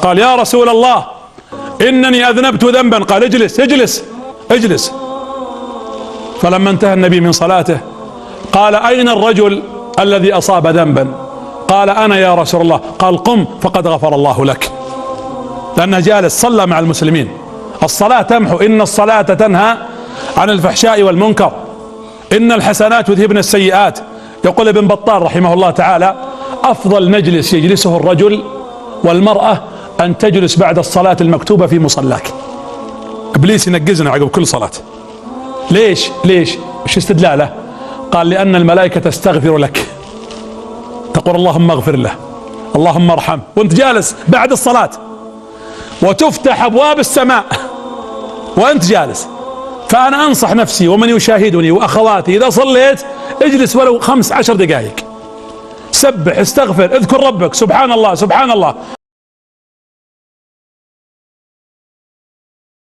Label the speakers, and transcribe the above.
Speaker 1: قال يا رسول الله إنني أذنبت ذنبا. قال اجلس اجلس اجلس. فلما انتهى النبي من صلاته قال أين الرجل الذي أصاب ذنبا؟ قال أنا يا رسول الله. قال قم فقد غفر الله لك، لأنه جالس صلى مع المسلمين. الصلاة تمحو، إن الصلاة تنهى عن الفحشاء والمنكر، إن الحسنات يذهبن السيئات. يقول ابن بطال رحمه الله تعالى أفضل مجلس يجلسه الرجل والمرأة أن تجلس بعد الصلاة المكتوبة في مصلاك. إبليس ينقزنا عقب كل صلاة. ليش؟ وش استدلاله؟ قال لأن الملائكة تستغفر لك، تقول اللهم اغفر له، اللهم ارحمه، وانت جالس بعد الصلاة، وتفتح أبواب السماء وأنت جالس. فأنا أنصح نفسي ومن يشاهدني وأخواتي إذا صليت اجلس ولو 15 دقائق، سبح، استغفر، اذكر ربك، سبحان الله سبحان الله،